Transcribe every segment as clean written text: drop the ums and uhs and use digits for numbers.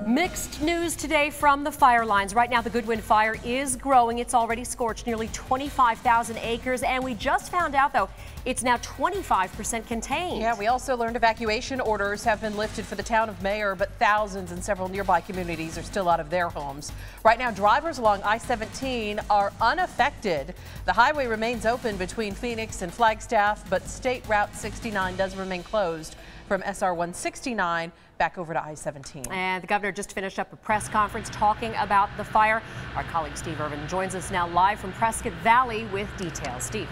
Mixed news today from the fire lines. Right now, the Goodwin fire is growing. It's already scorched nearly 25,000 acres. And we just found out, though, it's now 25% contained. Yeah, we also learned evacuation orders have been lifted for the town of Mayer, but thousands in several nearby communities are still out of their homes. Right now, drivers along I-17 are unaffected. The highway remains open between Phoenix and Flagstaff, but State Route 69 does remain closed from SR 169 back over to I-17. And the governor just finished up a press conference talking about the fire. Our colleague Steve Irvin joins us now live from Prescott Valley with details. Steve.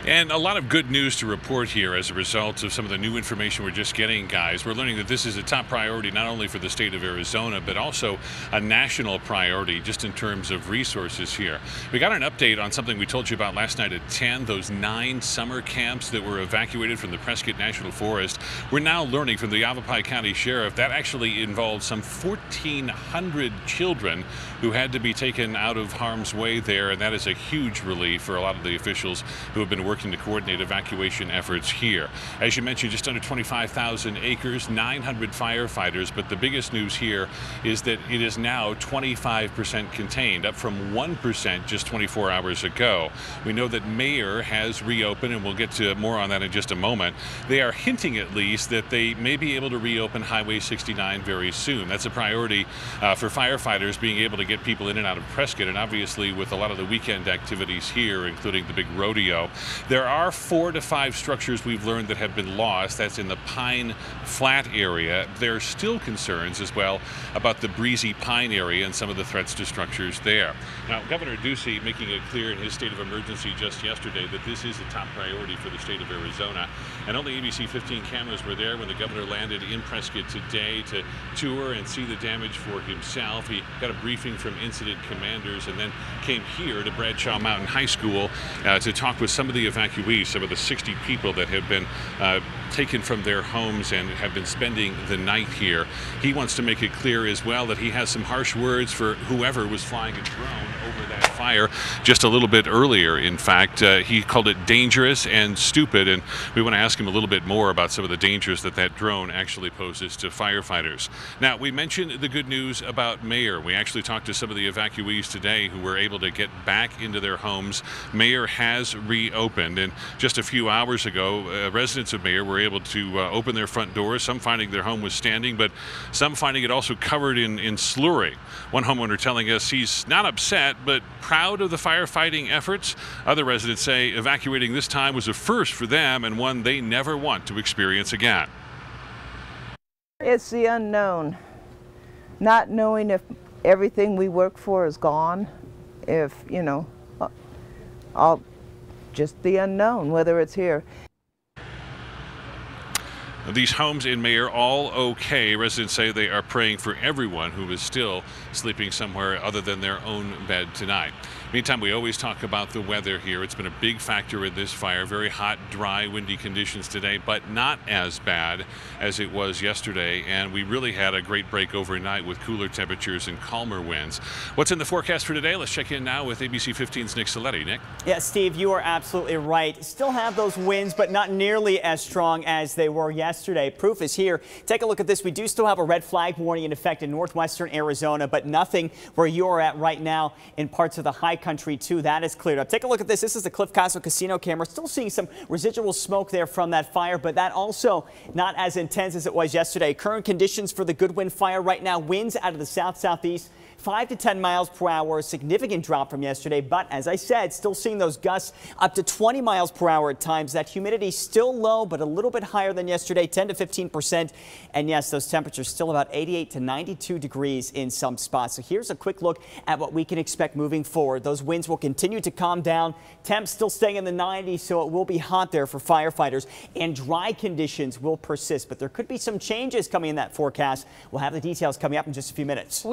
And a lot of good news to report here as a result of some of the new information we're just getting, guys. We're learning that this is a top priority not only for the state of Arizona, but also a national priority just in terms of resources here. We got an update on something we told you about last night at 10, those 9 summer camps that were evacuated from the Prescott National Forest. We're now learning from the Yavapai County Sheriff that actually involved some 1,400 children who had to be taken out of harm's way there, and that is a huge relief for a lot of the officials who have been working to coordinate evacuation efforts here. As you mentioned, just under 25,000 acres, 900 firefighters, but the biggest news here is that it is now 25% contained, up from 1% just 24 hours ago. We know that Mayer has reopened, and we'll get to more on that in just a moment. They are hinting at least that they may be able to reopen Highway 69 very soon. That's a priority for firefighters, being able to get people in and out of Prescott, and obviously with a lot of the weekend activities here, including the big rodeo. There are 4 to 5 structures we've learned that have been lost. That's in the Pine Flat area. There are still concerns as well about the Breezy Pine area and some of the threats to structures there. Now, Governor Ducey making it clear in his state of emergency just yesterday that this is a top priority for the state of Arizona. And only ABC 15 cameras were there when the governor landed in Prescott today to tour and see the damage for himself. He got a briefing from incident commanders and then came here to Bradshaw Mountain High School to talk with some of the evacuees, some of the 60 people that have been taken from their homes and have been spending the night here. He wants to make it clear as well that he has some harsh words for whoever was flying a drone over that fire just a little bit earlier. In fact, he called it dangerous and stupid, and we want to ask him a little bit more about some of the dangers that that drone actually poses to firefighters. Now, we mentioned the good news about Mayer. We actually talked to some of the evacuees today who were able to get back into their homes. Mayer has reopened, and just a few hours ago, residents of Mayer were able to open their front doors, some finding their home was standing, but some finding it also covered in slurry. One homeowner telling us he's not upset, but proud of the firefighting efforts. Other residents say evacuating this time was a first for them and one they never want to experience again. It's the unknown. Not knowing if everything we work for is gone, if, you know, just the unknown, whether it's here. These homes in Mayer all okay. Residents say they are praying for everyone who is still sleeping somewhere other than their own bed tonight. Meantime, we always talk about the weather here. It's been a big factor in this fire. Very hot, dry, windy conditions today, but not as bad as it was yesterday. And we really had a great break overnight with cooler temperatures and calmer winds. What's in the forecast for today? Let's check in now with ABC 15's Nick Saletti. Nick? Yeah, Steve, you are absolutely right. Still have those winds, but not nearly as strong as they were yesterday. Proof is here. Take a look at this. We do still have a red flag warning in effect in northwestern Arizona, but nothing where you're at right now in parts of the high country too. That is cleared up. Take a look at this. This is the Cliff Castle Casino camera. Still seeing some residual smoke there from that fire, but that also not as intense as it was yesterday. Current conditions for the Goodwin fire right now, winds out of the south-southeast, 5 to 10 miles per hour, a significant drop from yesterday. But as I said, still seeing those gusts up to 20 miles per hour at times. That humidity still low, but a little bit higher than yesterday, 10 to 15%. And yes, those temperatures still about 88 to 92 degrees in some spots. So here's a quick look at what we can expect moving forward. Those winds will continue to calm down. Temps still staying in the 90s, so it will be hot there for firefighters. And dry conditions will persist, but there could be some changes coming in that forecast. We'll have the details coming up in just a few minutes.